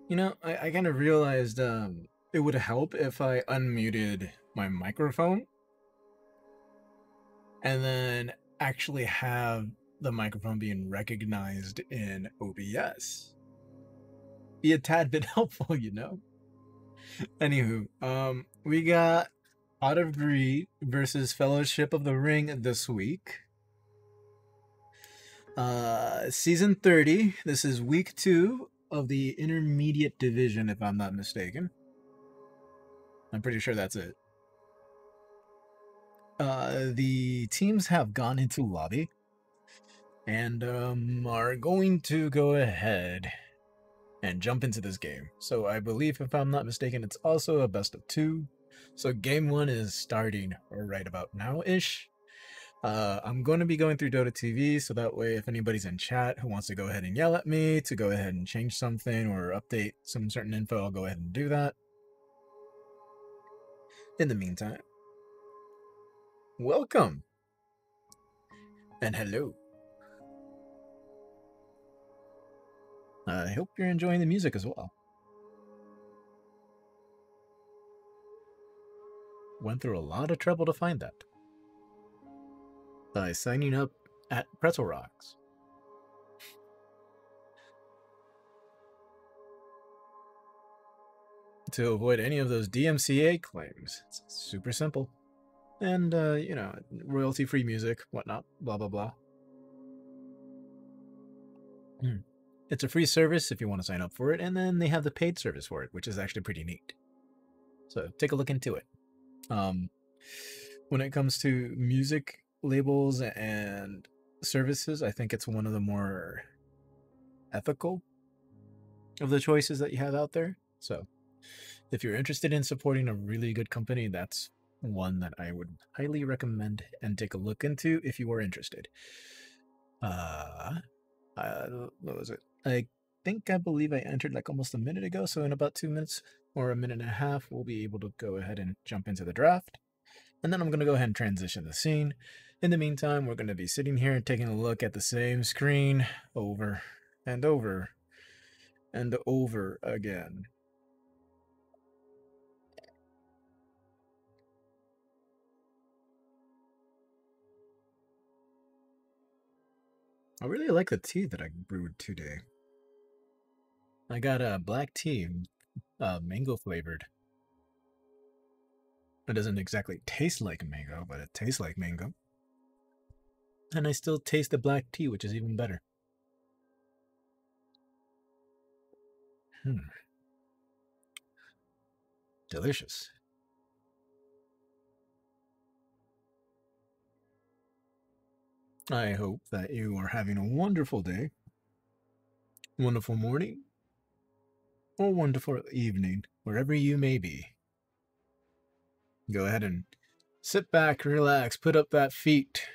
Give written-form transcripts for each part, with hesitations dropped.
You know, I kind of realized it would help if I unmuted my microphone and then actually have the microphone being recognized in OBS. Be a tad bit helpful, you know? Anywho, we got Out of Greed versus Fellowship of the Ring this week. Season 30. This is week 2 of the intermediate division, if I'm not mistaken. I'm pretty sure that's it. The teams have gone into lobby and are going to go ahead and jump into this game. So I believe, if I'm not mistaken, it's also a best of 2. So game 1 is starting right about now-ish. I'm going to be going through Dota TV, so that way if anybody's in chat who wants to go ahead and yell at me to go ahead and change something or update some certain info, I'll go ahead and do that. In the meantime, welcome and hello. I hope you're enjoying the music as well. Went through a lot of trouble to find that by signing up at Pretzel Rocks. To avoid any of those DMCA claims. It's super simple. And, you know, royalty-free music, whatnot, blah, blah, blah. It's a free service if you want to sign up for it, and then they have the paid service for it, which is actually pretty neat. So take a look into it. When it comes to music labels and services, I think it's one of the more ethical of the choices that you have out there. So if you're interested in supporting a really good company, that's one that I would highly recommend and take a look into if you are interested. What was it? I believe I entered like almost a minute ago, so in about 2 minutes or a minute and a half, we'll be able to go ahead and jump into the draft. And then I'm going to go ahead and transition the scene. In the meantime, we're going to be sitting here and taking a look at the same screen over and over and over again. I really like the tea that I brewed today. I got a black tea, mango flavored. It doesn't exactly taste like mango, but it tastes like mango. And I still taste the black tea, which is even better. Delicious. I hope that you are having a wonderful day, wonderful morning, or wonderful evening, wherever you may be. Go ahead and sit back, relax, put up that feet,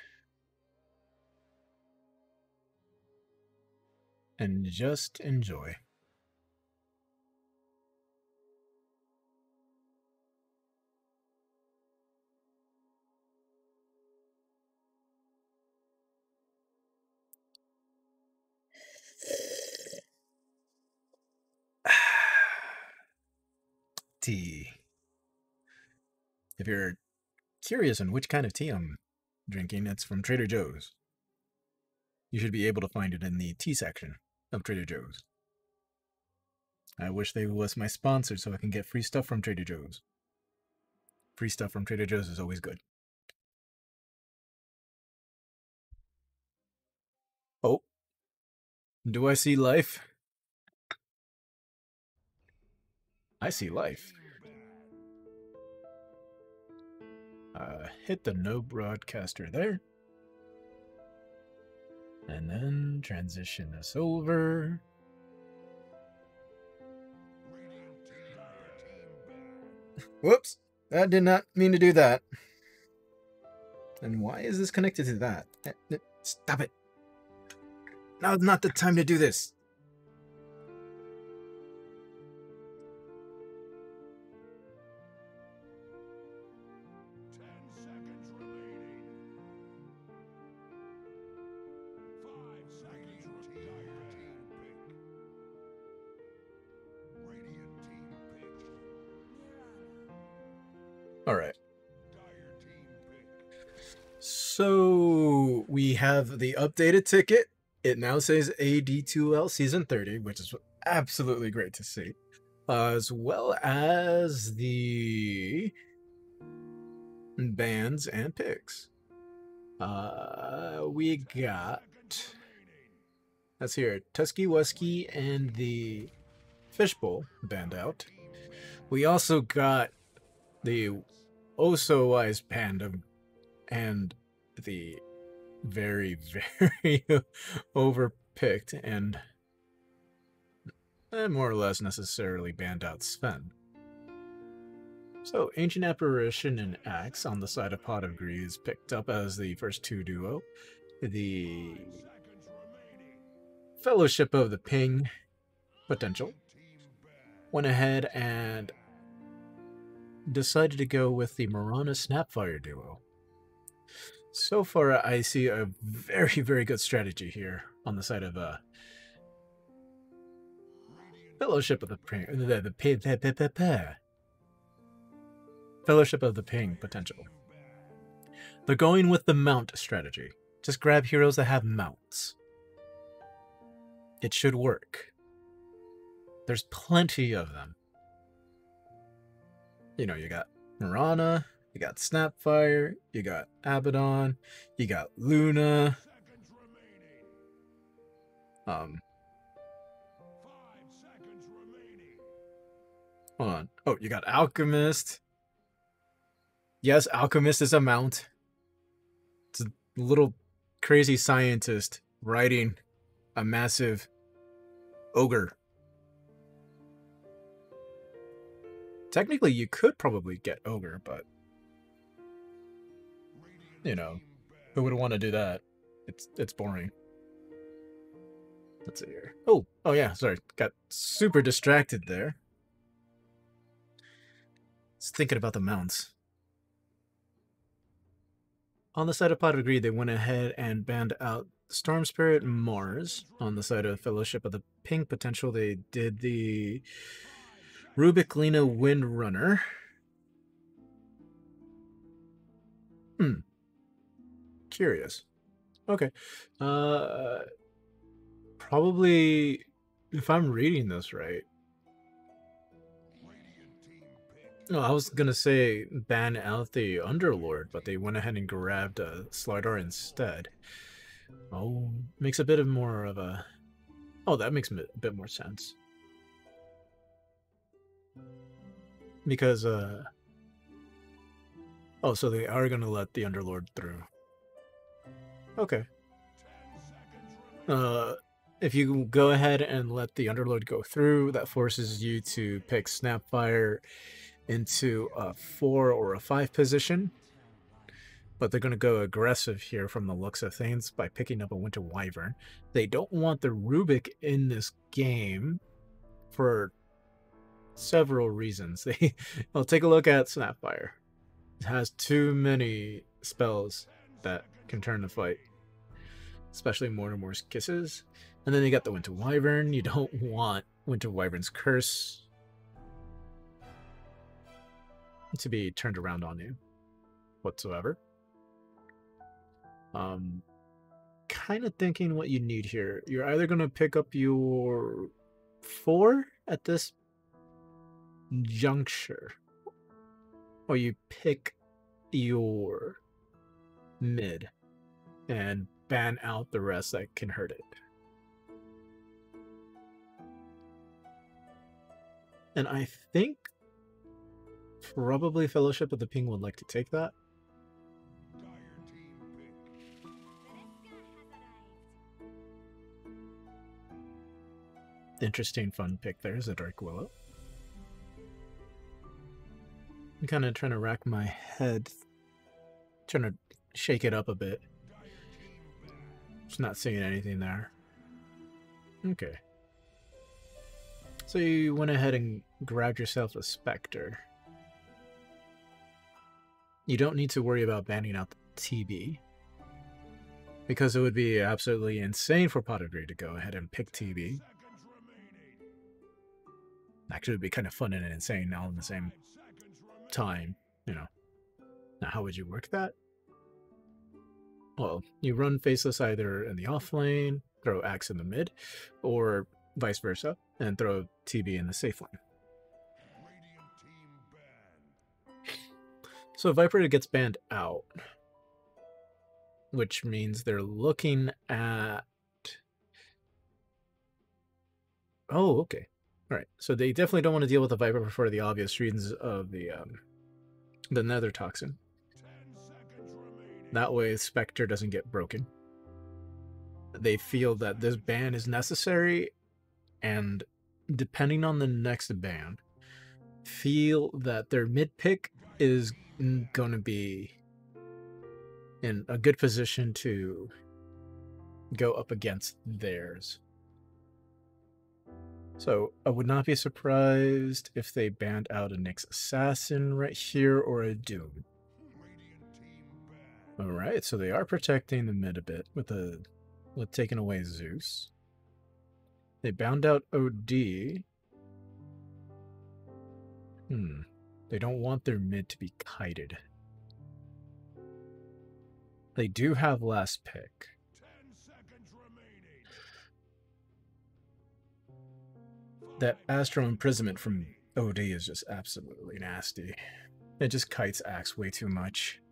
and just enjoy. Tea. If you're curious on which kind of tea I'm drinking, it's from Trader Joe's. You should be able to find it in the tea section of Trader Joe's. I wish they was my sponsor so I can get free stuff from Trader Joe's. Free stuff from Trader Joe's is always good. Oh, do I see life? I see life. Hit the no broadcaster there. And then transition this over. Whoops, that did not mean to do that. And why is this connected to that? Stop it. Now's not the time to do this. Alright. So we have the updated ticket. It now says AD2L Season 30, which is absolutely great to see. As well as the bands and picks. We got, let's hear Tusky Wusky and the Fishbowl band out. We also got the oh-so-wise Panda and the very, very overpicked and more or less necessarily banned out Sven. So, Ancient Apparition and Axe on the side of Pot of Greed is picked up as the first two duo. The Fellowship of the Ping.Potential went ahead and decided to go with the Marana Snapfire duo. So far, I see a very, very good strategy here on the side of Fellowship of the Ping. Fellowship of the Ping.Potential. They're going with the mount strategy. Just grab heroes that have mounts. It should work. There's plenty of them. You know, you got Marana, you got Snapfire, you got Abaddon, you got Luna. Hold on. Oh, you got Alchemist. Yes, Alchemist is a mount. It's a little crazy scientist riding a massive ogre. Technically, you could probably get ogre, but you know, who would want to do that? It's boring. Let's see here. Oh yeah, sorry. Got super distracted there. Just thinking about the mounts. On the side of Pot of Greed, they went ahead and banned out Storm Spirit Mars. On the side of Fellowship of the Ping.Potential, they did the Rubik Lena Windrunner. Curious. Okay. Probably, if I'm reading this right. No, I was gonna say ban out the Underlord, but they went ahead and grabbed Slardar instead. Oh, makes a bit of more of a... Oh, that makes a bit more sense. Because, oh, so they are gonna let the Underlord through. Okay. If you go ahead and let the Underlord go through, that forces you to pick Snapfire into a 4 or a 5 position. But they're going to go aggressive here from the looks of things by picking up a Winter Wyvern. They don't want the Rubik in this game for several reasons. Well, take a look at Snapfire. It has too many spells that can turn the fight. Especially Mortimer's Kisses. And then you got the Winter Wyvern. You don't want Winter Wyvern's Curse to be turned around on you whatsoever. Kind of thinking what you need here. You're either going to pick up your 4 at this juncture, or you pick your mid and ban out the rest that can hurt it. And I think probably Fellowship of the Ping would like to take that. Interesting, fun pick there is a Dark Willow. I'm kind of trying to rack my head, trying to shake it up a bit. Just not seeing anything there. Okay. So you went ahead and grabbed yourself a Spectre. You don't need to worry about banning out the TB, because it would be absolutely insane for Pot of Greed to go ahead and pick TB. Actually, it would be kind of fun and insane all in the same time, you know. Now, how would you work that? Well, you run Faceless either in the off lane, throw Axe in the mid, or vice versa, and throw TB in the safe lane. So Viper gets banned out, which means they're looking at... Oh, okay. All right. So they definitely don't want to deal with the Viper for the obvious reasons of the Nether Toxin. That way Spectre doesn't get broken. They feel that this ban is necessary, and depending on the next ban, feel that their mid pick is going to be in a good position to go up against theirs. So I would not be surprised if they banned out a Nyx Assassin right here or a Doom. Alright, so they are protecting the mid a bit with taking away Zeus. They bound out OD. They don't want their mid to be kited. They do have last pick. That Astral Imprisonment from OD is just absolutely nasty. It just kites Axe way too much.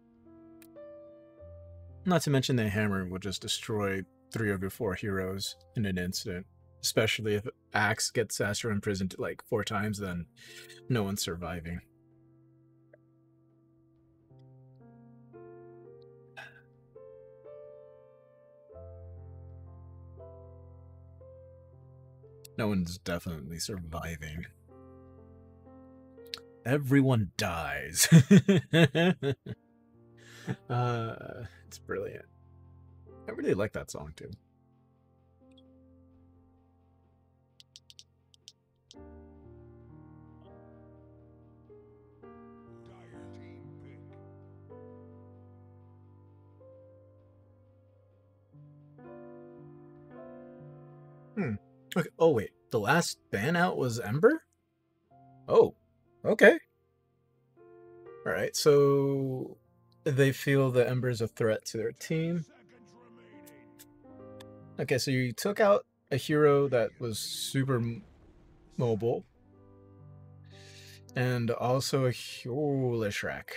Not to mention the hammer will just destroy 3 of your 4 heroes in an instant. Especially if Axe gets Astral Imprisoned like 4 times, then no one's surviving. No one's definitely surviving. Everyone dies. It's brilliant. I really like that song too. Okay. Oh wait, the last ban out was Ember? Oh, okay. Alright, so they feel that Ember is a threat to their team. Okay, so you took out a hero that was super mobile. And also a Leshrac.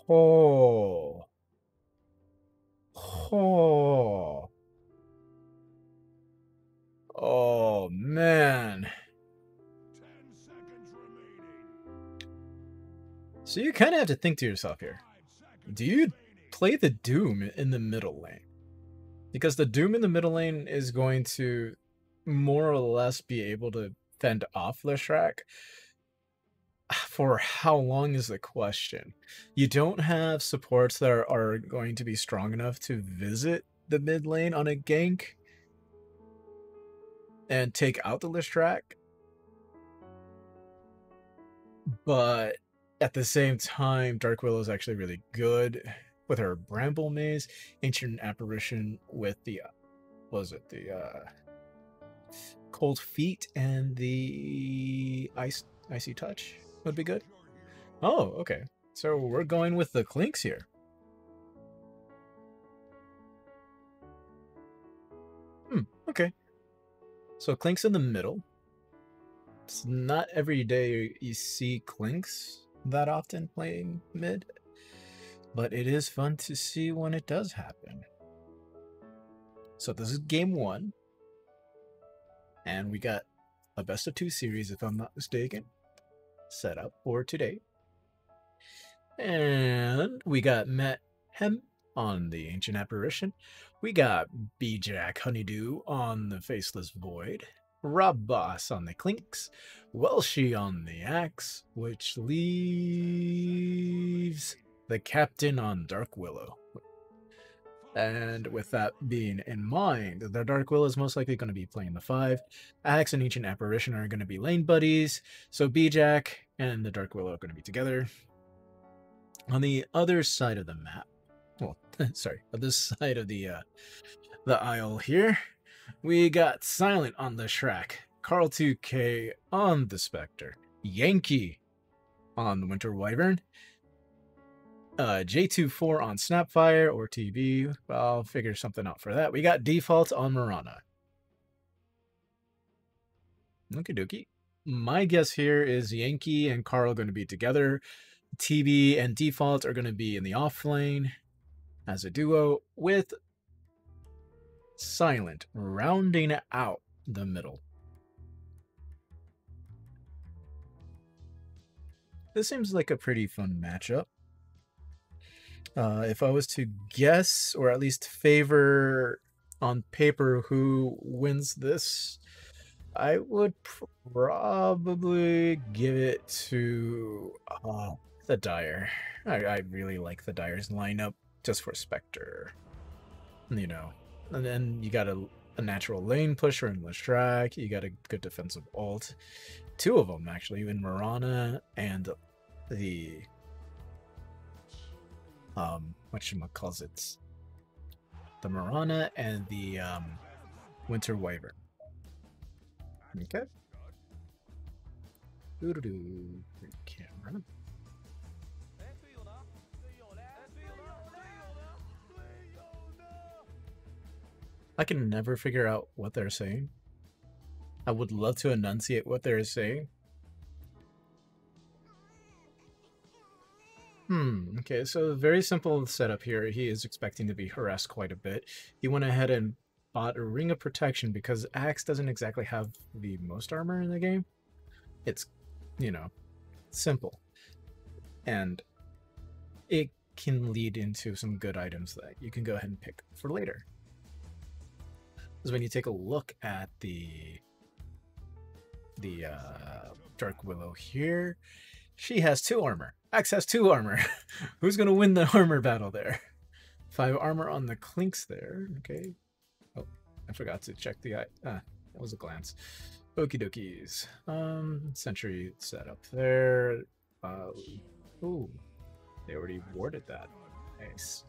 Oh. Oh. Oh, man. So you kind of have to think to yourself here. Do you play the Doom in the middle lane? Because the Doom in the middle lane is going to more or less be able to fend off Leshrac. For how long is the question? You don't have supports that are going to be strong enough to visit the mid lane on a gank and take out the Leshrac. But at the same time, Dark Willow is actually really good with her Bramble Maze, Ancient Apparition with the, Cold Feet and the Icy Touch would be good. Oh, okay. So we're going with the Clinks here. Okay. So Clinks in the middle. It's not every day you see Clinks that often playing mid, but it is fun to see when it does happen. So this is game 1, and we got a best of 2 series, if I'm not mistaken, set up for today. And we got Matt Hem on the Ancient Apparition. We got B-Jack Honeydew on the Faceless Void. Rob Boss on the Clinks. Welshie on the Axe, which leaves the Captain on Dark Willow. And with that being in mind, the Dark Willow is most likely going to be playing the 5. Axe and Ancient Apparition are going to be lane buddies. So B-Jack and the Dark Willow are going to be together. On the other side of the map, well, sorry, on this side of the aisle here, we got Silent on the Shrek, Carl 2K on the Spectre, Yankee on the Winter Wyvern, J24 on Snapfire or TB. I'll figure something out for that. We got default on Mirana. Okie dokie. My guess here is Yankee and Carl going to be together. TB and default are going to be in the off lane as a duo with Silent rounding out the middle. This seems like a pretty fun matchup. If I was to guess, or at least favor on paper who wins this, I would probably give it to the Dire. I really like the Dire's lineup just for Spectre. You know, and then you got a natural lane pusher in Lestrak. You got a good defensive ult. Two of them, actually, in Mirana and the whatchamacallit, the Mirana and the Winter Wyvern. Okay. Camera. I can never figure out what they're saying. I would love to enunciate what they're saying. Okay, so very simple setup here. He is expecting to be harassed quite a bit. He went ahead and bought a Ring of Protection because Axe doesn't exactly have the most armor in the game. It's, you know, simple. And it can lead into some good items that you can go ahead and pick for later. Because when you take a look at the Dark Willow here, she has 2 armor. Axe has 2 armor. Who's going to win the armor battle there? 5 armor on the Clinks there. Okay. Oh, I forgot to check the eye. Ah, that was a glance. Okie dokies. Sentry set up there. Ooh, they already warded that. Nice.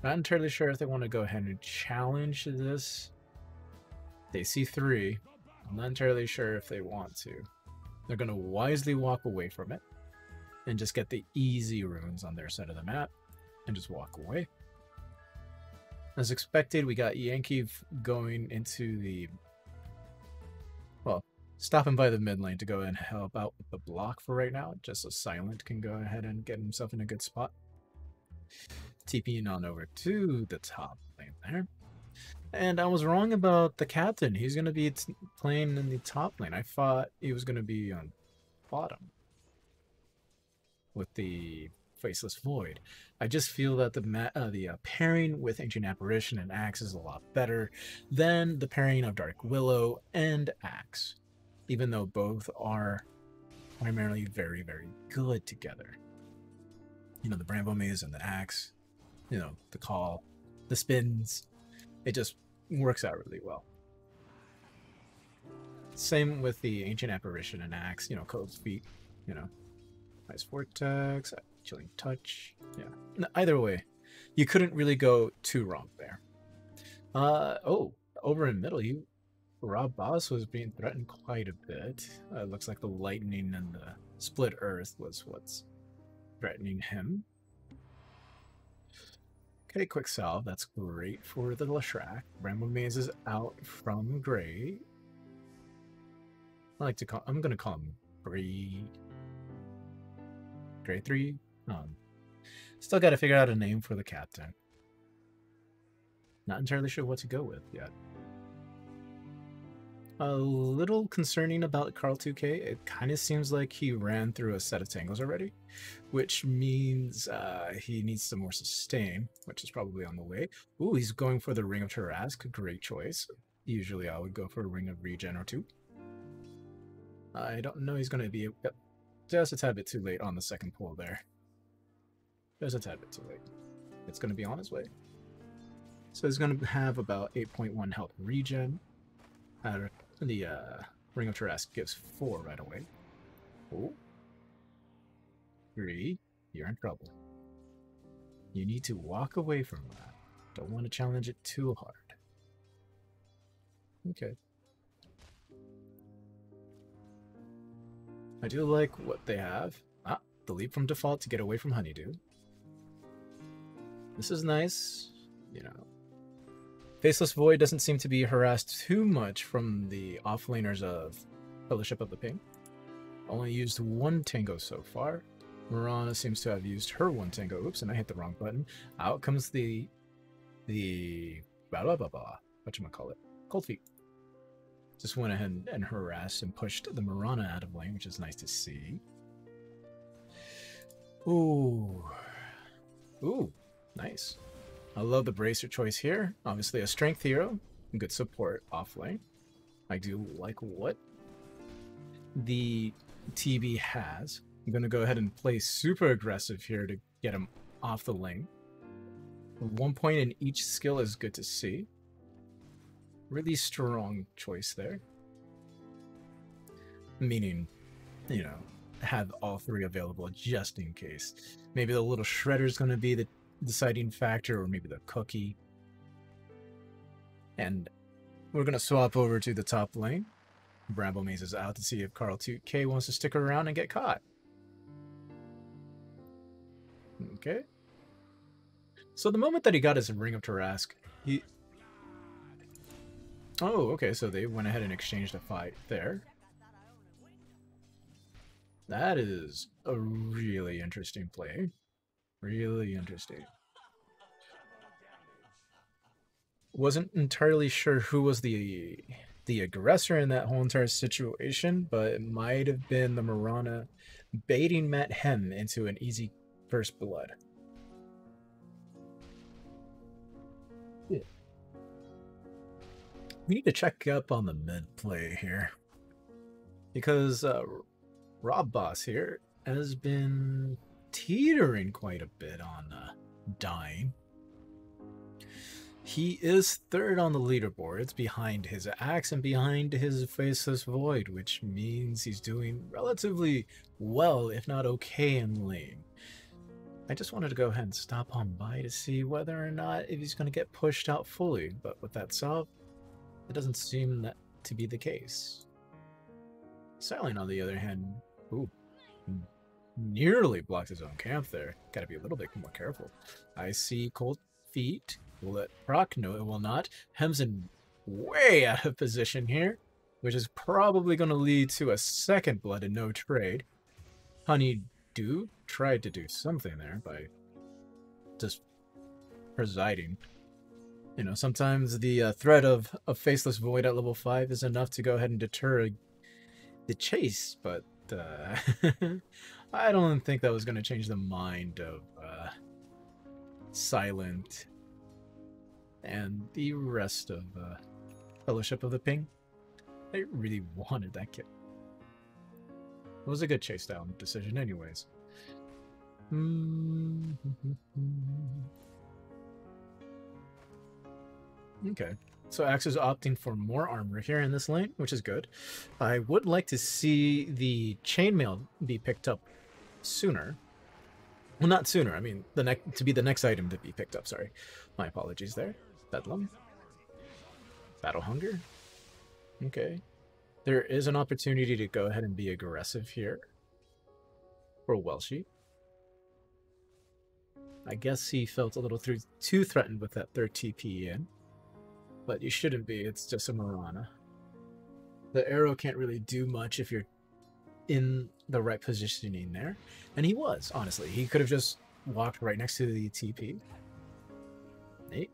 Not entirely sure if they want to go ahead and challenge this. They see 3. I'm not entirely sure if they want to. They're going to wisely walk away from it and just get the easy runes on their side of the map and just walk away. As expected, we got Yankee going into the, well, stopping by the mid lane to go and help out with the block for right now, just so Silent can go ahead and get himself in a good spot. TPing on over to the top lane there. And I was wrong about the captain. He's going to be playing in the top lane. I thought he was going to be on bottom with the Faceless Void. I just feel that the pairing with Ancient Apparition and Axe is a lot better than the pairing of Dark Willow and Axe, even though both are primarily very, very good together. You know, the Bramble Maze and the Axe, you know, the call, the spins, it just works out really well. Same with the Ancient Apparition and Axe, you know, Cold Feet, you know, Ice Vortex, Chilling Touch, yeah. Either way, you couldn't really go too wrong there. Oh, over in middle, Rob Boss was being threatened quite a bit. Looks like the lightning and the split earth was what's threatening him. Okay, quick salve. That's great for the Leshrac. Bramble Maze is out from Gray. I like to call. I'm gonna call him Gray 3. Still got to figure out a name for the captain. Not entirely sure what to go with yet. A little concerning about Carl 2K. It kind of seems like he ran through a set of tangles already, which means he needs some more sustain, which is probably on the way. Ooh, he's going for the Ring of Tarrasque. Great choice. Usually I would go for a Ring of Regen or 2. I don't know he's going to be just a tad bit too late on the second pull there. Just a tad bit too late. It's going to be on his way. So he's going to have about 8.1 health regen. The Ring of Tarrasque gives 4 right away. Oh. 3. You're in trouble. You need to walk away from that. Don't want to challenge it too hard. Okay. I do like what they have. The leap from default to get away from Honeydew. This is nice. You know, Faceless Void doesn't seem to be harassed too much from the offlaners of Fellowship of the Ping. Only used one tango so far. Mirana seems to have used her one tango. Oops, and I hit the wrong button. Out comes the blah blah blah blah. Whatchamacallit? Cold Feet. Just went ahead and harassed and pushed the Mirana out of lane, which is nice to see. Ooh. Ooh, nice. I love the bracer choice here. Obviously a strength hero. Good support off lane. I do like what the TB has. I'm going to go ahead and play super aggressive here to get him off the lane. 1 point in each skill is good to see. Really strong choice there. Meaning, you know, have all three available just in case. Maybe the little shredder is going to be the deciding factor, or maybe the cookie. And we're going to swap over to the top lane. Bramble Maze is out to see if Carl 2K wants to stick around and get caught. Okay. So the moment that he got his Ring of Tarrasque, he... Oh, okay, so they went ahead and exchanged a fight there. That is a really interesting play. Really interesting. Wasn't entirely sure who was the aggressor in that whole entire situation, but it might have been the Mirana baiting Matt Hem into an easy first blood. Yeah. We need to check up on the mid play here, because Rob Boss here has been teetering quite a bit on dying. He is third on the leaderboards behind his Axe and behind his Faceless Void, which means he's doing relatively well, if not okay, in lane. I just wanted to go ahead and stop on by to see whether or not if he's going to get pushed out fully, but with that said, it doesn't seem that to be the case. Silent, on the other hand, ooh, nearly blocked his own camp there. Gotta be a little bit more careful. I see Cold Feet. Will it proc? No, it will not. Hem's way out of position here, which is probably going to lead to a second blood and no trade. Honeydew tried to do something there by just presiding. You know, sometimes the threat of a Faceless Void at level 5 is enough to go ahead and deter the chase, but I don't think that was going to change the mind of Silent and the rest of Fellowship of the Ping. They really wanted that kid. It was a good chase down decision anyways. Okay, so Axe is opting for more armor here in this lane, which is good. I would like to see the chainmail be picked up sooner. Well, not sooner, I mean to be the next item to be picked up, sorry. My apologies there. Bedlam. Battle Hunger. Okay. There is an opportunity to go ahead and be aggressive here for Welshie. I guess he felt a little too threatened with that third TP in. But you shouldn't be, it's just a Mirana. The arrow can't really do much if you're in the right positioning there. And he was, honestly. He could have just walked right next to the TP. Nate.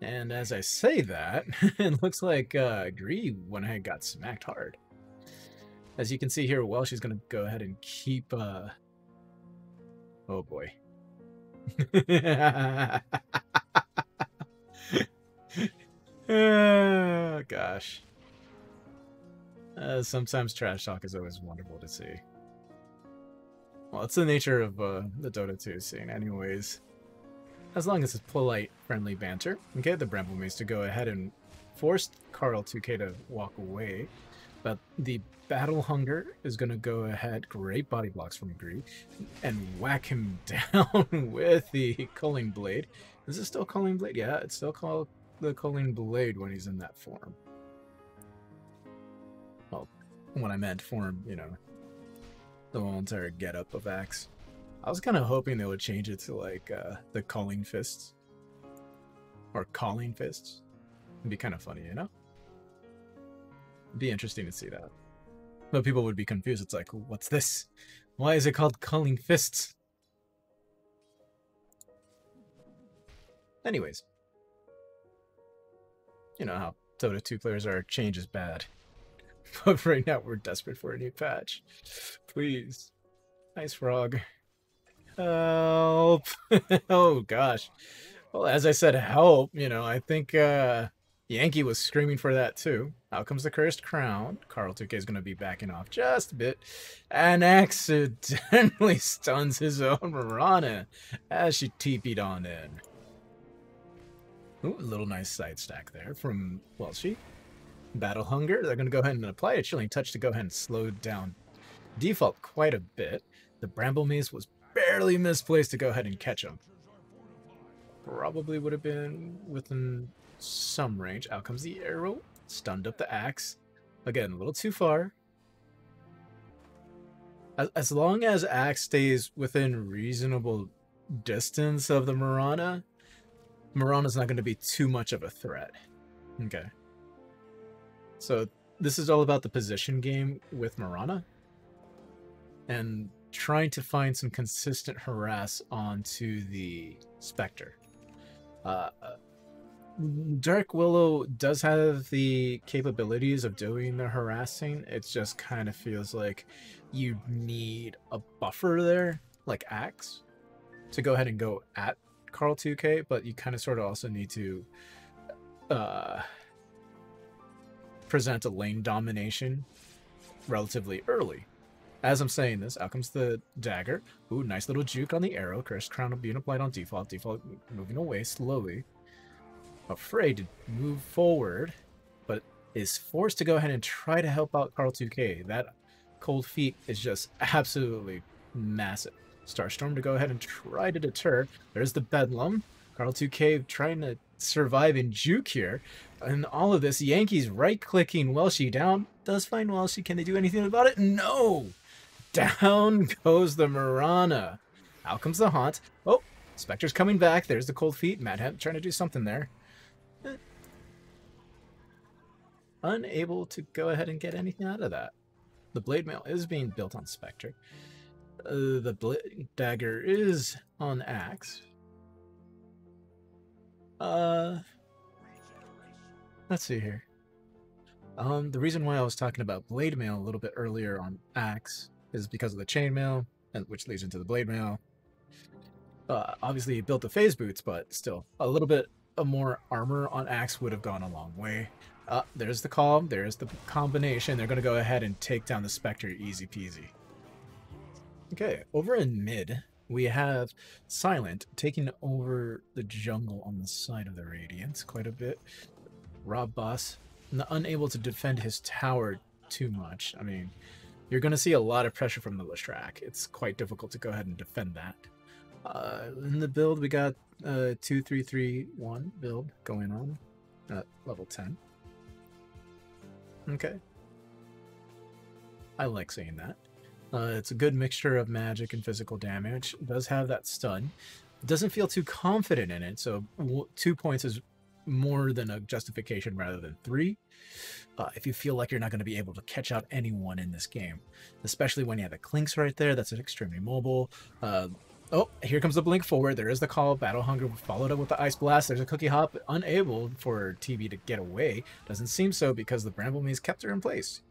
And as I say that, it looks like Gree went ahead and got smacked hard. As you can see here, Welsh is going to go ahead and keep... Oh boy. Oh, gosh. Sometimes trash talk is always wonderful to see. Well, it's the nature of the Dota 2 scene anyways. As long as it's polite, friendly banter. Okay, the Bramble Maze to go ahead and force Carl 2K to walk away. But the Battle Hunger is going to go ahead, great body blocks from Gree, and whack him down with the Culling Blade. Is it still Culling Blade? Yeah, it's still called the Culling Blade when he's in that form. Well, when I meant form, you know, the whole entire getup of Axe. I was kind of hoping they would change it to like the calling fists. Or calling fists. It'd be kind of funny, you know? It'd be interesting to see that. But people would be confused. It's like, what's this? Why is it called calling fists? Anyways. You know how Dota 2 players are, change is bad. But right now we're desperate for a new patch. Please. Nice frog. Help. Oh gosh. Well, as I said, help, you know, I think Yankee was screaming for that too. Out comes the Cursed Crown. Carl 2K is going to be backing off just a bit and accidentally stuns his own Mirana as she TP'd on in. Ooh, a little nice side stack there from Welshie. Battle Hunger, they're going to go ahead and apply a Chilling Touch to go ahead and slow down Default quite a bit. The Bramble Maze was barely misplaced to go ahead and catch him. Probably would have been within some range. Out comes the arrow. Stunned up the axe. Again, a little too far. As long as axe stays within reasonable distance of the Mirana, Mirana's not going to be too much of a threat. Okay. So this is all about the position game with Mirana. And trying to find some consistent harass onto the Spectre. Dark Willow does have the capabilities of doing the harassing. It just kind of feels like you need a buffer there, like Axe, to go ahead and go at Carl 2K, but you kind of sort of also need to present a lane domination relatively early. As I'm saying this, out comes the dagger. Ooh, nice little juke on the arrow. Cursed Crown being applied on default. Default moving away slowly. Afraid to move forward, but is forced to go ahead and try to help out Carl 2K. That cold feet is just absolutely massive. Starstorm to go ahead and try to deter. There's the Bedlam. Carl 2K trying to survive and juke here. And all of this, Yankees right-clicking Welshie down. Does find Welshie. Can they do anything about it? No! Down goes the Mirana. Out comes the Haunt. Oh, Spectre's coming back. There's the cold feet. Madhead trying to do something there. Unable to go ahead and get anything out of that. The Blade Mail is being built on Spectre. The Blade Dagger is on Axe. Let's see here. The reason why I was talking about Blade Mail a little bit earlier on Axe is because of the Chainmail, and which leads into the Blade Mail. Obviously, you built the phase boots, but still, a little bit of more armor on Axe would have gone a long way. There's the call, there's the combination. They're going to go ahead and take down the Spectre easy peasy. Okay, over in mid, we have Silent taking over the jungle on the side of the Radiance quite a bit. Rob Boss, unable to defend his tower too much. I mean, you're going to see a lot of pressure from the Leshrac. It's quite difficult to go ahead and defend that. In the build, we got 2-3-3-1 build going on at level 10. Okay. I like saying that. It's a good mixture of magic and physical damage. It does have that stun. It doesn't feel too confident in it, so 2 points is more than a justification rather than 3. If you feel like you're not going to be able to catch out anyone in this game, especially when you have the Clinks right there, that's extremely mobile. Oh, here comes the blink forward. There is the call. Battle Hunger followed up with the Ice Blast. There's a Cookie Hop, unable for TB to get away. Doesn't seem so because the Bramble Maze kept her in place.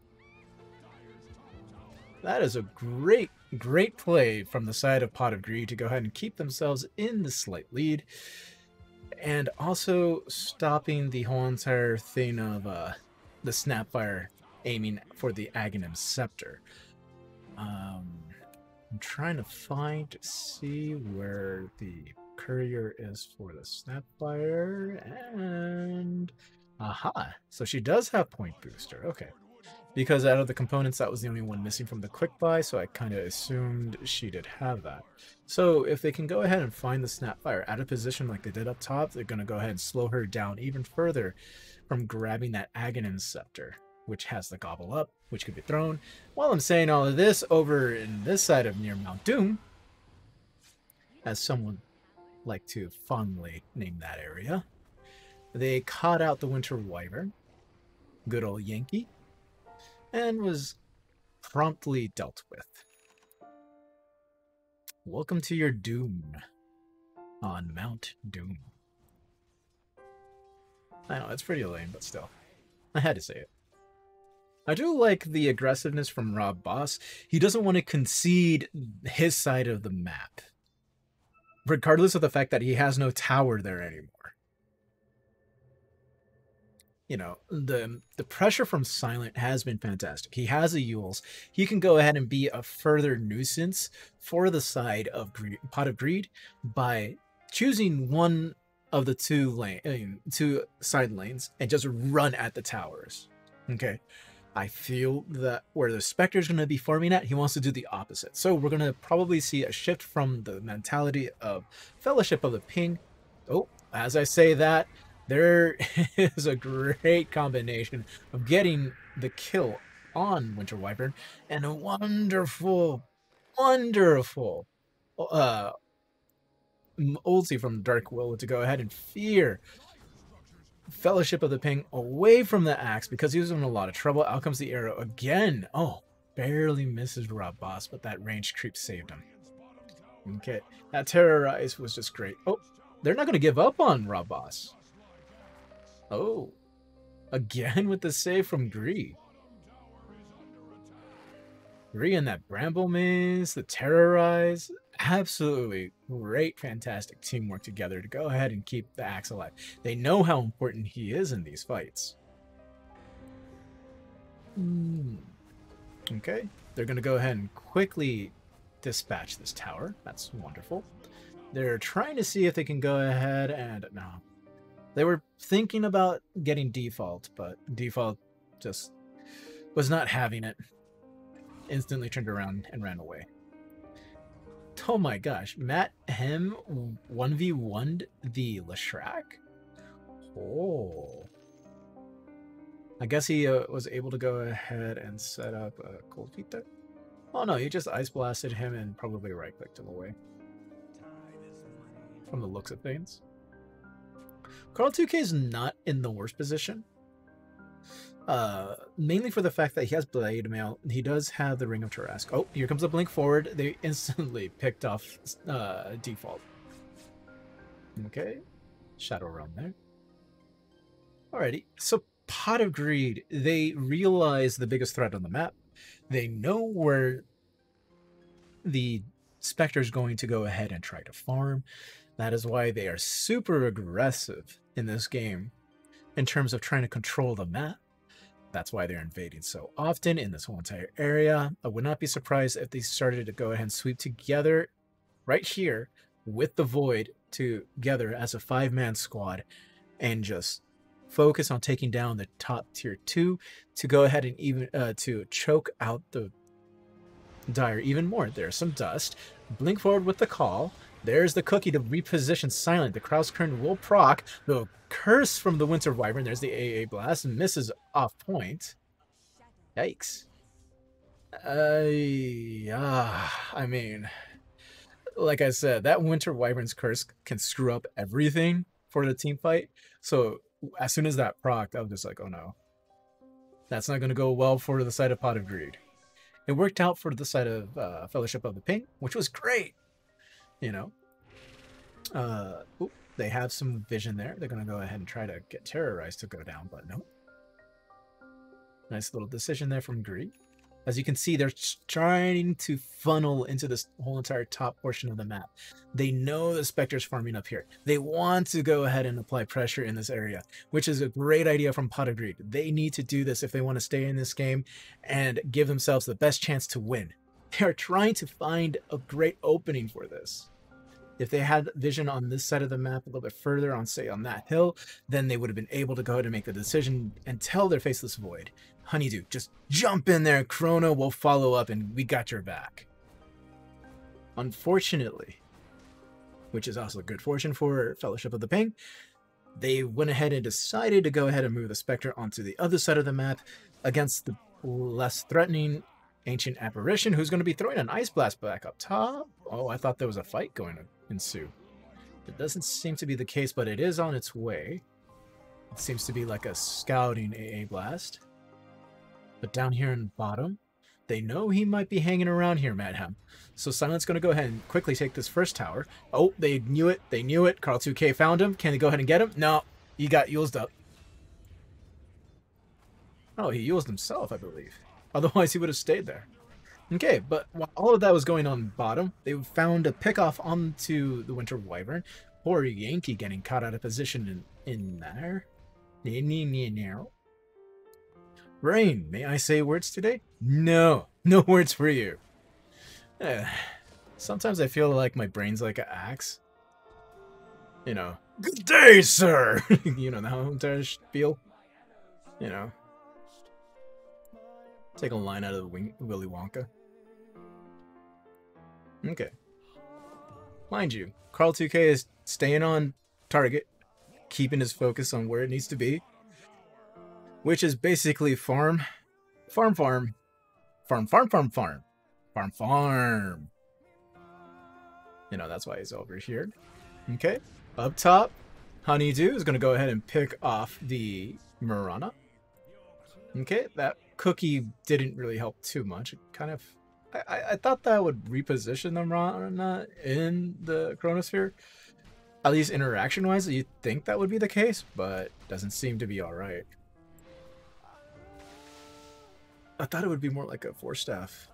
That is a great, great play from the side of Pot of Greed to go ahead and keep themselves in the slight lead. And also stopping the whole entire thing of the Snapfire aiming for the Aghanim Scepter. I'm trying to see where the courier is for the Snapfire, and aha, so she does have point booster. Okay, because out of the components, that was the only one missing from the quick buy, so I kind of assumed she did have that. So if they can go ahead and find the Snapfire out of position like they did up top, they're going to go ahead and slow her down even further from grabbing that Aghanim Scepter, which has the Gobble Up, which could be thrown. While I'm saying all of this, over in this side of near Mount Doom, as someone like to fondly name that area. They caught out the Winter Wyvern, good old Yankee, and was promptly dealt with. Welcome to your doom on Mount Doom. I know, it's pretty lame, but still. I had to say it. I do like the aggressiveness from Rob Boss. He doesn't want to concede his side of the map, regardless of the fact that he has no tower there anymore. You know, the pressure from Silent has been fantastic. He has a Yules. He can go ahead and be a further nuisance for the side of Pot of Greed by choosing one of the two side lanes and just run at the towers. Okay. I feel that where the Spectre's going to be farming at, he wants to do the opposite. So we're going to probably see a shift from the mentality of Fellowship of the Ping. Oh, as I say that, there is a great combination of getting the kill on Winter Wyvern and a wonderful ulti from Dark Will to go ahead and fear Fellowship of the Ping away from the axe because he was in a lot of trouble. Out comes the arrow again. Oh, barely misses Rob Boss, but that range creep saved him. Okay, that Terrorize was just great. Oh, they're not going to give up on Rob Boss. Oh, again with the save from Gree. Gree and that Bramble Maze, the Terrorize. Absolutely great, fantastic teamwork together to go ahead and keep the axe alive. They know how important he is in these fights. Okay, they're going to go ahead and quickly dispatch this tower. That's wonderful. They're trying to see if they can go ahead and... No. They were thinking about getting Default, but Default just was not having it. Instantly turned around and ran away. Oh my gosh, Matt Hem 1v1'd the Leshrac? Oh. I guess he was able to go ahead and set up a Cold Feet there. Oh no, he just Ice Blasted him and probably right-clicked him away. From the looks of things. Carl 2K is not in the worst position. Mainly for the fact that he has Blade Mail. He does have the Ring of Tarrasque. Oh, here comes a blink forward. They instantly picked off Default. Okay. Shadow Realm there. Alrighty. So Pot of Greed, they realize the biggest threat on the map. They know where the Spectre is going to go ahead and try to farm. That is why they are super aggressive in this game in terms of trying to control the map. That's why they're invading so often in this whole entire area. I would not be surprised if they started to go ahead and sweep together right here with the Void together as a 5-man squad and just focus on taking down the top tier 2 to go ahead and even to choke out the Dire even more. There's some dust. Blink forward with the call. There's the cookie to reposition Silent. The Kraus Kern will proc. The curse from the Winter Wyvern. There's the AA Blast. Misses off point. Yikes. I mean, like I said, that Winter Wyvern's curse can screw up everything for the team fight. So as soon as that procced, I was just like, oh no. That's not going to go well for the side of Pot of Greed. It worked out for the side of Fellowship of the Ping, which was great. You know, they have some vision there. They're going to go ahead and try to get Terrorized to go down, but no. Nice little decision there from Gree. As you can see, they're trying to funnel into this whole entire top portion of the map. They know the Spectre's farming up here. They want to go ahead and apply pressure in this area, which is a great idea from Pot of Greed. They need to do this if they want to stay in this game and give themselves the best chance to win. They are trying to find a great opening for this. If they had vision on this side of the map a little bit further on, say, on that hill, then they would have been able to go ahead and make the decision until their Faceless Void. Honeydew, just jump in there. Chrono will follow up and we got your back. Unfortunately, which is also good fortune for Fellowship of the Ping, they went ahead and decided to go ahead and move the Spectre onto the other side of the map against the less threatening Ancient Apparition, who's going to be throwing an Ice Blast back up top. Oh, I thought there was a fight going to ensue. It doesn't seem to be the case, but it is on its way. It seems to be like a scouting AA Blast. But down here in the bottom, they know he might be hanging around here, Madham. So Silent's going to go ahead and quickly take this first tower. Oh, they knew it. They knew it. Carl 2K found him. Can they go ahead and get him? No, he got used up. Oh, he used himself, I believe. Otherwise, he would have stayed there. Okay, but while all of that was going on bottom, they found a pickoff onto the Winter Wyvern. Poor Yankee getting caught out of position in there. Rain, may I say words today? No, no words for you. Sometimes I feel like my brain's like an axe. You know, good day, sir! You know how entire spiel? You know. Take a line out of Willy Wonka. Okay. Mind you, Carl 2K is staying on target, keeping his focus on where it needs to be, which is basically farm. You know, that's why he's over here. Okay. Up top, Honeydew is going to go ahead and pick off the Mirana. Okay, that cookie didn't really help too much. It kind of... I thought that would reposition the Mirana in the Chronosphere. At least interaction-wise, you'd think that would be the case, but doesn't seem to be alright. I thought it would be more like a 4-staff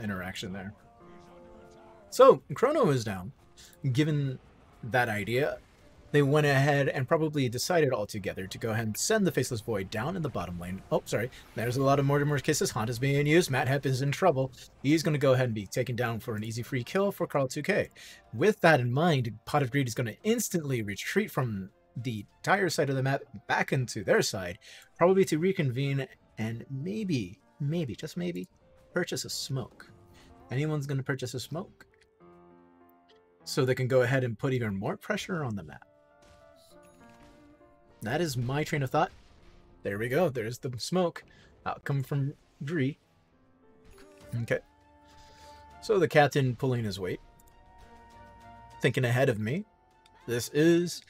interaction there. So, Chrono is down. Given that idea, they went ahead and probably decided altogether to go ahead and send the Faceless Void down in the bottom lane. Oh, sorry. There's a lot of Mortimer's Kisses. Honda's being used. Matt Hep is in trouble. He's going to go ahead and be taken down for an easy free kill for Carl 2K. With that in mind, Pot of Greed is going to instantly retreat from the entire side of the map back into their side, probably to reconvene and maybe, just maybe, purchase a smoke. Anyone's going to purchase a smoke, so they can go ahead and put even more pressure on the map. That is my train of thought. There we go. There's the smoke. Outcome from Dree. Okay. So the captain pulling his weight. Thinking ahead of me. This is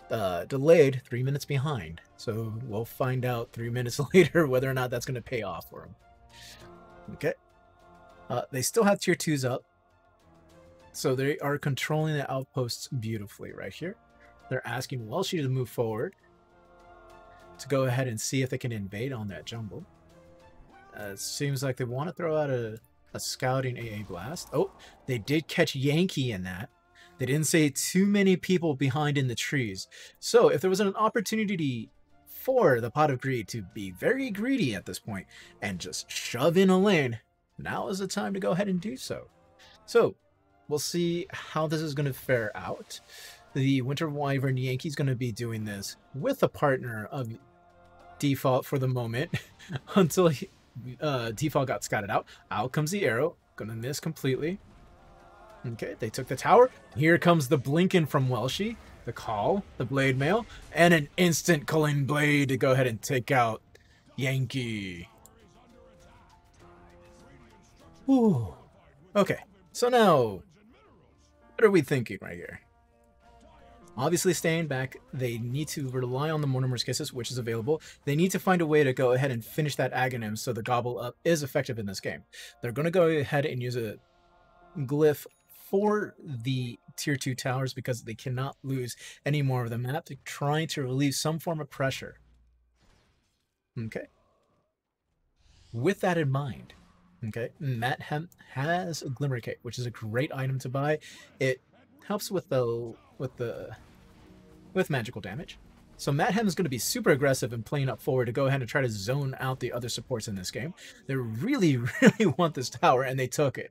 delayed 3 minutes behind. So we'll find out 3 minutes later whether or not that's going to pay off for him. Okay. They still have tier 2s up. So they are controlling the outposts beautifully right here. They're asking Welshie to move forward to go ahead and see if they can invade on that jungle. It seems like they want to throw out a scouting AA blast. Oh, they did catch Yankee in that. They didn't say too many people behind in the trees. So if there was an opportunity for the Pot of Greed to be very greedy at this point and just shove in a lane, now is the time to go ahead and do so. So we'll see how this is going to fare out. The Winter Wyvern Yankee's going to be doing this with a partner of Default for the moment until Default got scouted out. Out comes the arrow. Going to miss completely. Okay, they took the tower. Here comes the Blinken from Welshie. The call, the Blade Mail, and an instant culling blade to go ahead and take out Yankee. Ooh. Okay, so now, what are we thinking right here? Obviously staying back, they need to rely on the Mortimer's Kisses, which is available. They need to find a way to go ahead and finish that Aghanim so the Gobble Up is effective in this game. They're going to go ahead and use a glyph for the tier 2 towers because they cannot lose any more of the map. They're trying to relieve some form of pressure. Okay. With that in mind, okay, Matt Hemp has a Glimmer Cape, which is a great item to buy. It helps with magical damage. So Matt Hem is going to be super aggressive and playing up forward to go ahead and try to zone out the other supports in this game. They really, really want this tower, and they took it.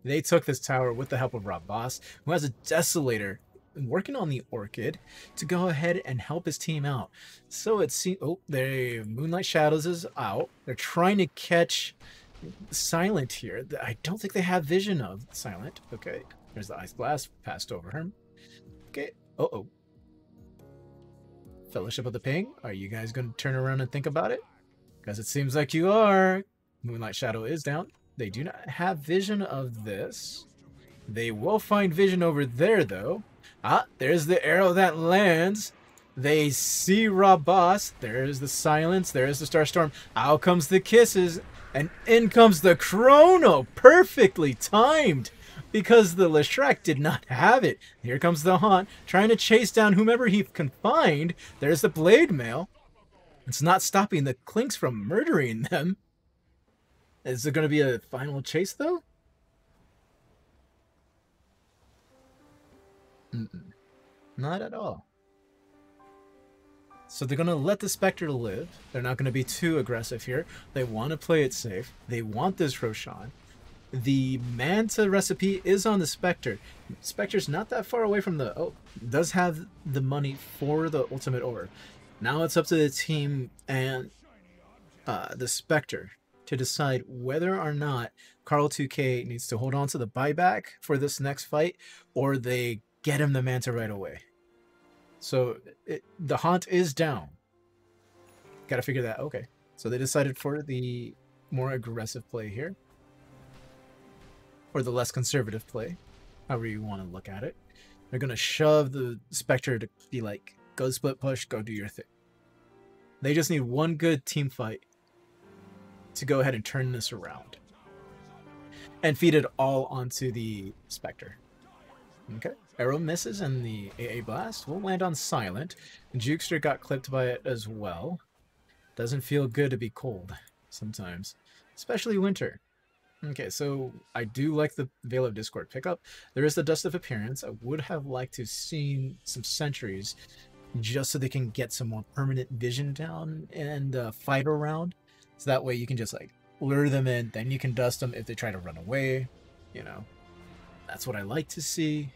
They took this tower with the help of Rob Boss, who has a Desolator working on the Orchid to go ahead and help his team out. So it seems... Oh, Moonlight Shadows is out. They're trying to catch Silent here. I don't think they have vision of Silent. Okay, there's the Ice Blast passed over him. Okay, uh-oh. Fellowship of the Ping, are you guys going to turn around and think about it? Because it seems like you are. Moonlight Shadow is down. They do not have vision of this. They will find vision over there, though. Ah, there's the arrow that lands. They see Rabas. There's the silence. There's the Starstorm. Out comes the kisses. And in comes the Chrono. Perfectly timed. Because the Leshrac did not have it. Here comes the Haunt, trying to chase down whomever he can find. There's the Blade Mail. It's not stopping the Clinks from murdering them. Is there going to be a final chase, though? Not at all. So they're going to let the Spectre live. They're not going to be too aggressive here. They want to play it safe. They want this Roshan. The Manta recipe is on the Spectre. Spectre's not that far away from the... Oh, does have the money for the ultimate orb. Now it's up to the team and the Spectre to decide whether or not Carl 2K needs to hold on to the buyback for this next fight, or they get him the Manta right away. So the Haunt is down. Gotta figure that. Okay. So they decided for the more aggressive play here. Or the less conservative play. However you want to look at it. They're going to shove the Spectre to be like, go split push, go do your thing. They just need one good team fight to go ahead and turn this around. And feed it all onto the Spectre. Okay. Arrow misses and the AA Blast will land on Silent. Jukester got clipped by it as well. Doesn't feel good to be cold sometimes. Especially winter. Okay, so I do like the Veil of Discord pickup. There is the Dust of Appearance. I would have liked to have seen some sentries just so they can get some more permanent vision down and fight around. So that way you can just like lure them in, then you can dust them if they try to run away. You know, that's what I like to see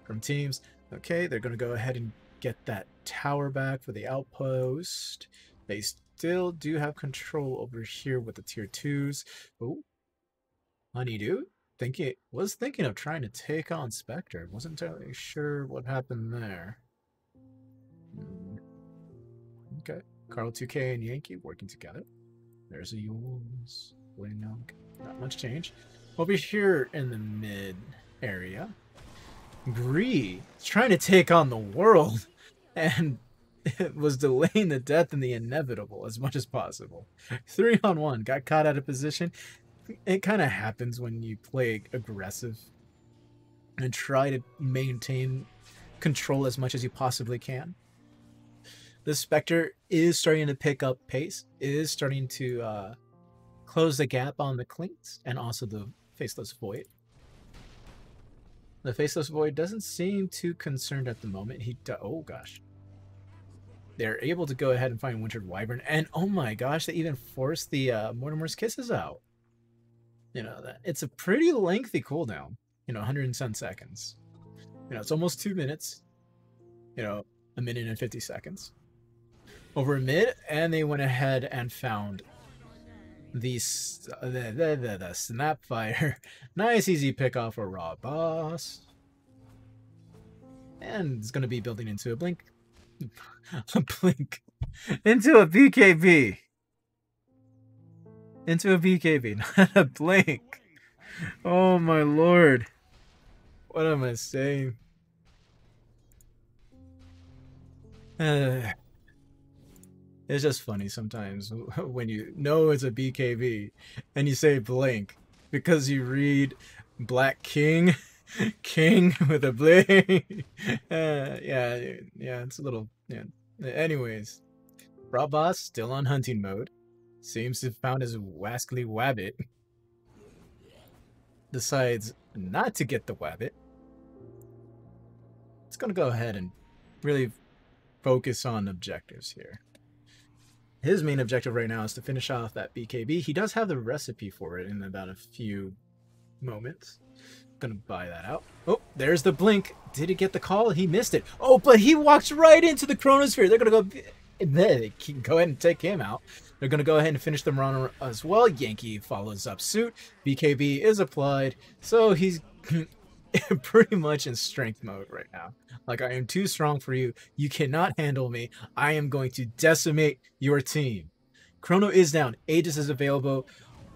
from teams. Okay, they're going to go ahead and get that tower back for the outpost. They still do have control over here with the tier 2s. Oh. Honeydew was thinking of trying to take on Spectre. Wasn't entirely sure what happened there. Okay. Carl 2K and Yankee working together. There's a Yules. Not much change. Over here in the mid area, Gree is trying to take on the world and it was delaying the death and the inevitable as much as possible. 3-on-1. Got caught out of position. It kind of happens when you play aggressive and try to maintain control as much as you possibly can. The Spectre is starting to pick up pace, is starting to close the gap on the Clinks and also the Faceless Void. The Faceless Void doesn't seem too concerned at the moment. Oh gosh. They're able to go ahead and find Wintered Wyvern, and oh my gosh, they even forced the Mortimer's Kisses out. You know, that it's a pretty lengthy cooldown. You know, 110 seconds. You know, it's almost 2 minutes. You know, 1 minute and 50 seconds. Over mid, and they went ahead and found the Snapfire. Nice easy pick off a raw boss. And it's going to be building into a blink. A blink. Into a BKB. Into a BKB, not a blink. Oh my lord. What am I saying? It's just funny sometimes when you know it's a BKB and you say blink because you read Black King, King with a blink. Yeah, it's a little, yeah. Anyways, Rabas still on hunting mode. Seems to have found his wascally wabbit. Decides not to get the wabbit. It's going to go ahead and really focus on objectives here. His main objective right now is to finish off that BKB. He does have the recipe for it in about a few moments. Gonna buy that out. Oh, there's the blink. Did he get the call? He missed it. Oh, but he walks right into the Chronosphere. They're gonna go... They can go ahead and take him out. They're going to go ahead and finish them run as well. Yankee follows up suit. BKB is applied. So he's pretty much in strength mode right now. Like, I am too strong for you. You cannot handle me. I am going to decimate your team. Chrono is down. Aegis is available.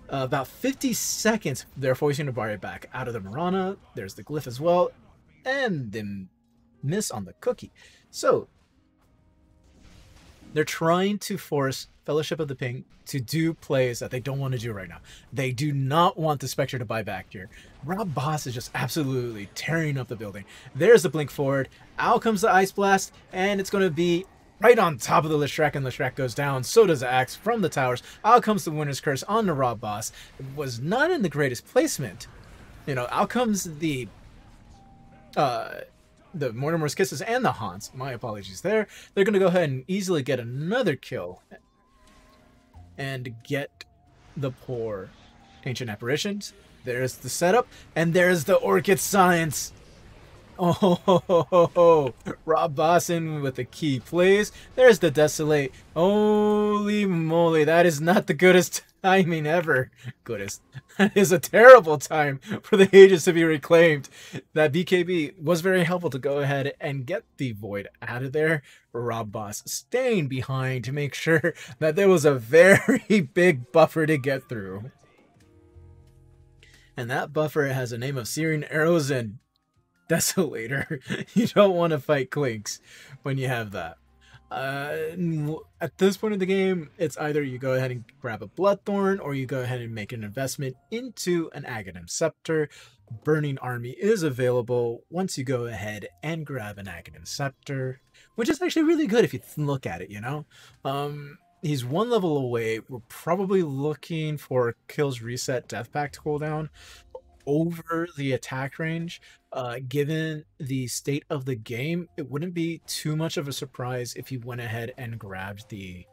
About 50 seconds, they're forcing to buy it back out of the Marana. There's the glyph as well, and the miss on the cookie. So they're trying to force Fellowship of the Ping to do plays that they don't want to do right now. They do not want the Spectre to buy back here. Rob Boss is just absolutely tearing up the building. There's the blink forward. Out comes the Ice Blast, and it's going to be right on top of the Leshrac, and Leshrac goes down. So does the Axe from the towers. Out comes the Winner's Curse on the Rob Boss. It was not in the greatest placement. You know, out comes the Mortimer's Kisses and the Haunts. My apologies there. They're going to go ahead and easily get another kill and get the poor Ancient Apparitions. There's the setup, and there's the Orchid Science. Oh, Rob Bosson with the key plays. There's the Desolate. Holy moly, that is not the goodest timing ever. Goodest. That is a terrible time for the Aegis to be reclaimed. That BKB was very helpful to go ahead and get the Void out of there. Rob Boss staying behind to make sure that there was a very big buffer to get through. And that buffer has a name of Searing Arrows and Desolator. You don't want to fight Clinks when you have that. At this point in the game, it's either you go ahead and grab a Bloodthorn, or you go ahead and make an investment into an Aghanim Scepter. Burning Army is available once you go ahead and grab an Aghanim Scepter, which is actually really good if you look at it, you know? He's one level away. We're probably looking for Kills Reset Death Pact cooldown over the attack range. Given the state of the game, it wouldn't be too much of a surprise if he went ahead and grabbed the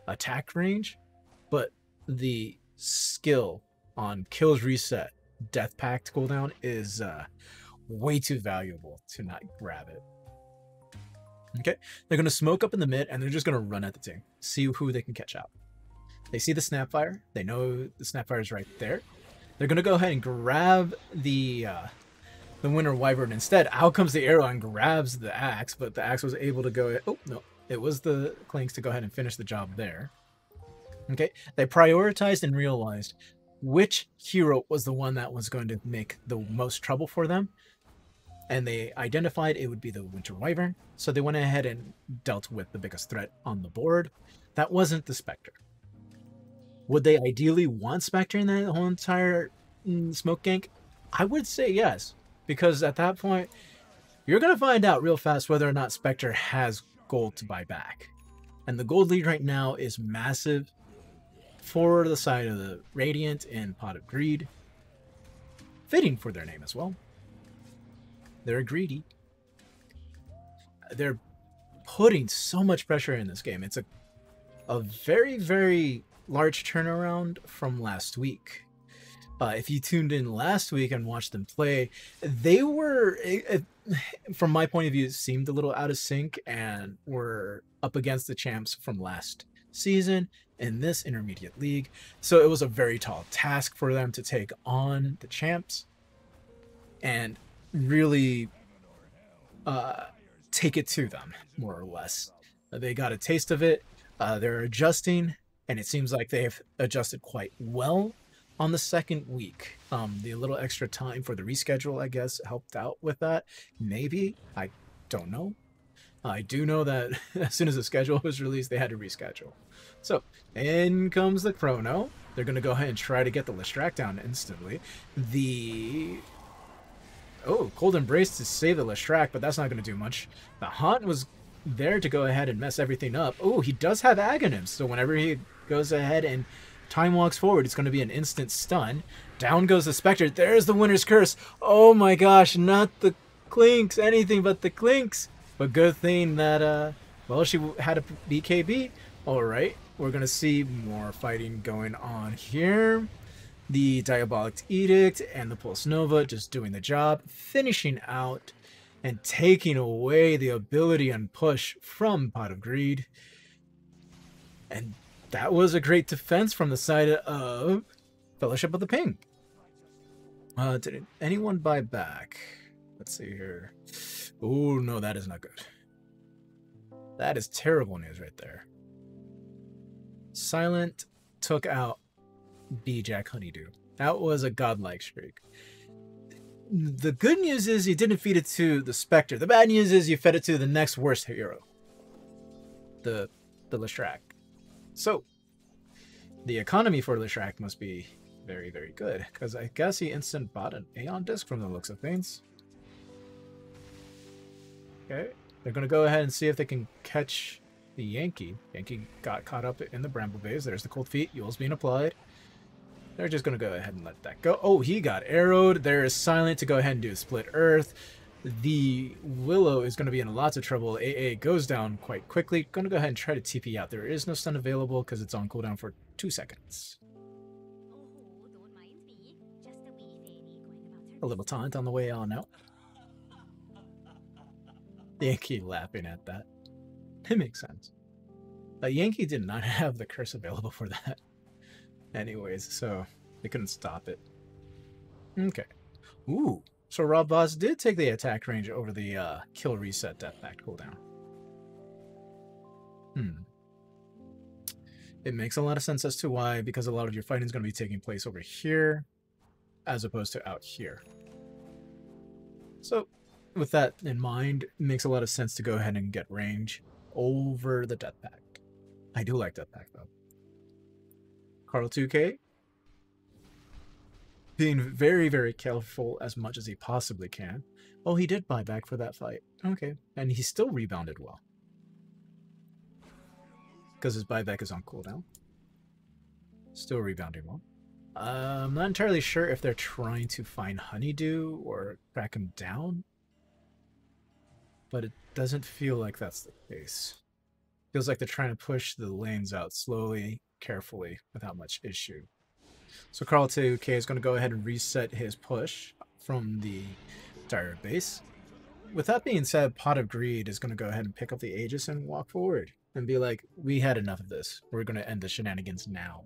attack range, but the skill on Kills Reset Death Pact cooldown is way too valuable to not grab it. Okay, they're going to smoke up in the mid, and they're just going to run at the team, see who they can catch out. They see the Snapfire. They know the Snapfire is right there. They're going to go ahead and grab the Winter Wyvern instead. Out comes the arrow and grabs the Axe, but the Axe was able to go... Oh, no. It was the Clinks to go ahead and finish the job there. Okay, they prioritized and realized which hero was the one that was going to make the most trouble for them. And they identified it would be the Winter Wyvern, so they went ahead and dealt with the biggest threat on the board. That wasn't the Spectre. Would they ideally want Spectre in that whole entire smoke gank? I would say yes, because at that point, you're going to find out real fast whether or not Spectre has gold to buy back. And the gold lead right now is massive for the side of the Radiant and Pot of Greed. Fitting for their name as well. They're greedy. They're putting so much pressure in this game. It's a very, very large turnaround from last week. If you tuned in last week and watched them play, they were, from my point of view, seemed a little out of sync and were up against the champs from last season in this intermediate league. So it was a very tall task for them to take on the champs and really take it to them, more or less. They got a taste of it. They're adjusting, and it seems like they've adjusted quite well on the second week. The little extra time for the reschedule, I guess, helped out with that. Maybe. I don't know. I do know that as soon as the schedule was released, they had to reschedule. So, in comes the Chrono. They're going to go ahead and try to get the Leshrac down instantly. Oh, Cold Embrace to save the Leshrac, but that's not going to do much. The Haunt was there to go ahead and mess everything up. Oh, he does have Aghanims, so whenever he goes ahead and time walks forward, it's going to be an instant stun. Down goes the Spectre. There's the Winter's Curse. Oh my gosh, not the Clinks, anything but the Clinks. But good thing that, well, she had a BKB. Alright, we're going to see more fighting going on here. The Diabolic Edict and the Pulse Nova just doing the job, finishing out and taking away the ability and push from Pot of Greed. And that was a great defense from the side of Fellowship of the Ping. Did anyone buy back? Let's see here. Oh, no, that is not good. That is terrible news right there. Silent took out be Jack Honeydew. That was a godlike streak. The good news is you didn't feed it to the Spectre. The bad news is you fed it to the next worst hero. The Leshrac. So, the economy for Leshrac must be very, very good. Because I guess he instant bought an Aeon Disc from the looks of things. Okay. They're going to go ahead and see if they can catch the Yankee. Yankee got caught up in the Bramble Vase. There's the Cold Feet. Yule's being applied. They're just going to go ahead and let that go. Oh, he got arrowed. There is Silent to go ahead and do a Split Earth. The Willow is going to be in lots of trouble. AA goes down quite quickly. Going to go ahead and try to TP out. There is no stun available because it's on cooldown for 2 seconds. A little taunt on the way on out. Yankee laughing at that. It makes sense. Yankee did not have the curse available for that. Anyways, so they couldn't stop it. Okay. Ooh. So Rob Boss did take the attack range over the kill reset death pact cooldown. It makes a lot of sense as to why, because a lot of your fighting is going to be taking place over here as opposed to out here. So with that in mind, it makes a lot of sense to go ahead and get range over the death pact. I do like death pact though. Carl 2K being very, very careful as much as he possibly can. Oh, he did buy back for that fight. Okay. And he still rebounded well. Because his buyback is on cooldown. Still rebounding well. I'm not entirely sure if they're trying to find Honeydew or track him down. But it doesn't feel like that's the case. Feels like they're trying to push the lanes out slowly, carefully, without much issue. So Carl 2K is going to go ahead and reset his push from the Dire base. With that being said, Pot of Greed is going to go ahead and pick up the Aegis and walk forward and be like, we had enough of this. We're going to end the shenanigans now.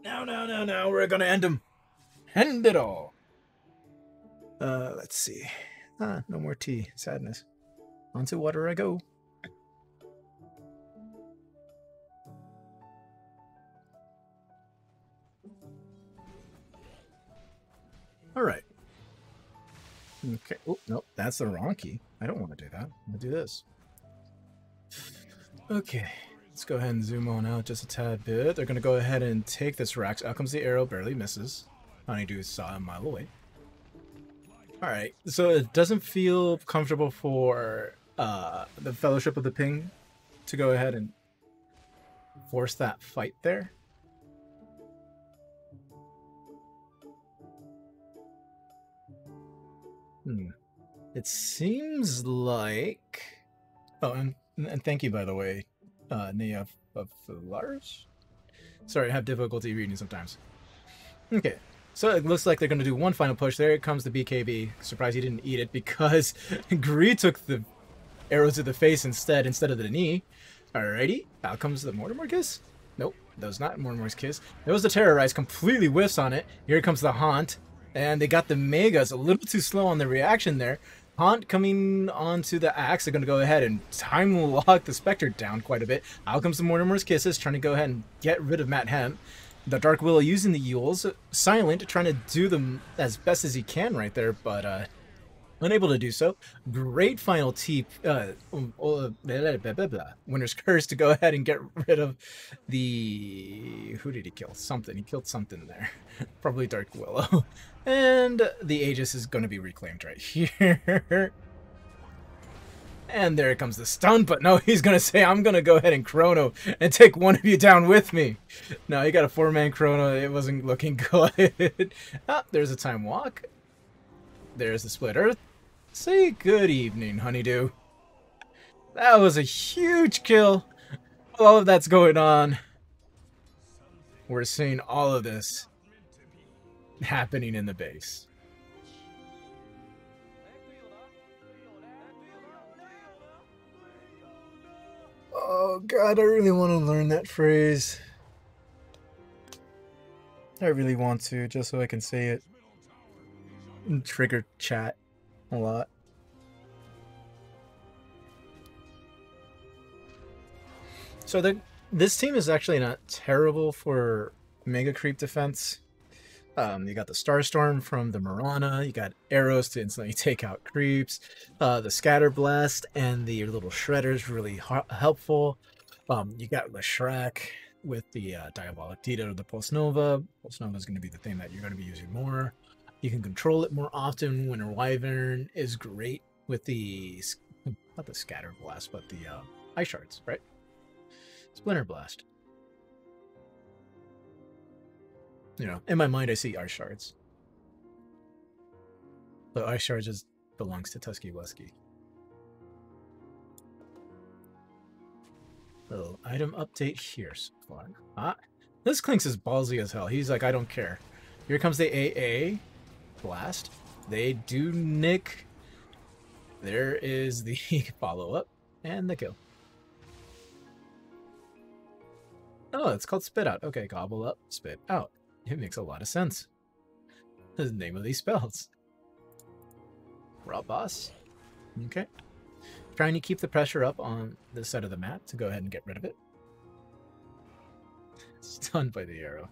No. We're going to end them. End it all. Let's see. No more tea. Sadness. Onto water I go. Alright. Okay. Oh, nope. That's the wrong key. I don't want to do that. I'm going to do this. Okay. Let's go ahead and zoom on out just a tad bit. They're going to go ahead and take this Rax. Out comes the arrow. Barely misses. Honeydew saw a mile away. Alright. So it doesn't feel comfortable for the Fellowship of the Ping to go ahead and force that fight there. It seems like... Oh, and thank you, by the way, Nia of Lars? Sorry, I have difficulty reading sometimes. Okay, so it looks like they're going to do one final push. There comes the BKB. Surprised he didn't eat it because Greed took the arrow to the face instead of the knee. Alrighty, out comes the Mortimer Kiss. Nope, that was not Mortimer's Kiss. It was the Terrorize, completely whiffs on it. Here comes the Haunt. And they got the Megas a little too slow on the reaction there. Haunt coming onto the axe. They're going to go ahead and time lock the Spectre down quite a bit. Out comes the Mortimer's Kisses, trying to go ahead and get rid of Matt Hemp. The Dark Willow using the Yules. Silent, trying to do them as best as he can right there, but unable to do so. Great final Winter's Curse to go ahead and get rid of the... Who did he kill? Something. He killed something there. Probably Dark Willow. And the Aegis is going to be reclaimed right here. And there comes the stun, but no, he's going to say, I'm going to go ahead and Chrono and take one of you down with me. No, he got a 4-man Chrono. It wasn't looking good. Ah, there's a Time Walk. There's the Split Earth. Say good evening, Honeydew. That was a huge kill. All of that's going on. We're seeing all of this happening in the base. Oh god, I really want to learn that phrase. I really want to, just so I can say it. And trigger chat a lot. So this team is actually not terrible for Mega Creep defense. You got the Starstorm from the Mirana. You got arrows to instantly take out creeps. The Scatter Blast and the little Shredders really helpful. You got Leshrac with the Diabolic Tito, the Pulse Nova. Pulse Nova is going to be the thing that you're going to be using more. You can control it more often. Winter Wyvern is great with the, not the Scatter Blast, but the Ice Shards, right? Splinter Blast. You know, in my mind, I see Ice Shards. But Ice Shards just belongs to Tusky Wesky. Little item update here so far. This Clinks is ballsy as hell. He's like, I don't care. Here comes the AA Blast. They do nick. There is the follow-up and the kill. Oh, it's called Spit Out. Okay, gobble up, spit out. It makes a lot of sense. The name of these spells. Raw boss. Okay. Trying to keep the pressure up on this side of the map to go ahead and get rid of it. Stunned by the arrow.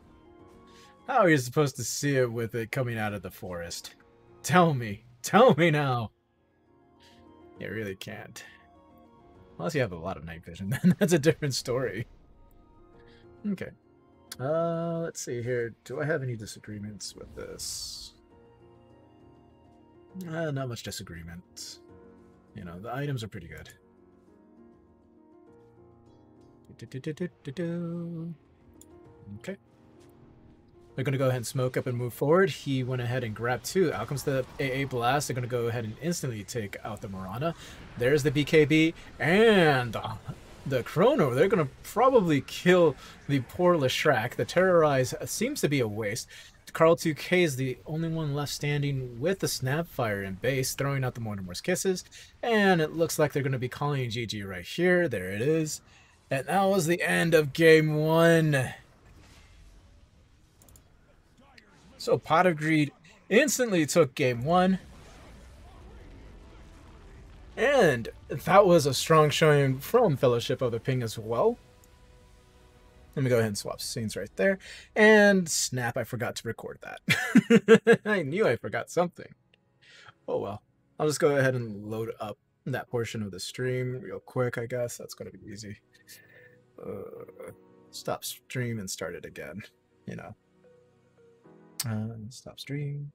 How are you supposed to see it with it coming out of the forest? Tell me. Tell me now. You really can't. Unless you have a lot of night vision, then that's a different story. Okay. Let's see here. Do I have any disagreements with this? Not much disagreement. You know, the items are pretty good. Okay. They're going to go ahead and smoke up and move forward. He went ahead and grabbed two. Out comes the AA Blast. They're going to go ahead and instantly take out the Mirana. There's the BKB. And the Chrono. They're going to probably kill the poor Leshrac. The Terrorize seems to be a waste. Carl 2K is the only one left standing with the Snapfire in base, throwing out the Mortimer's Kisses. And it looks like they're going to be calling GG right here. There it is. And that was the end of game one. So Pot of Greed instantly took game one. And that was a strong showing from Fellowship of the Ping as well. Let me go ahead and swap scenes right there. And snap, I forgot to record that. I knew I forgot something. Oh well. I'll just go ahead and load up that portion of the stream real quick, I guess. That's going to be easy. Stop stream and start it again, you know. Stop stream.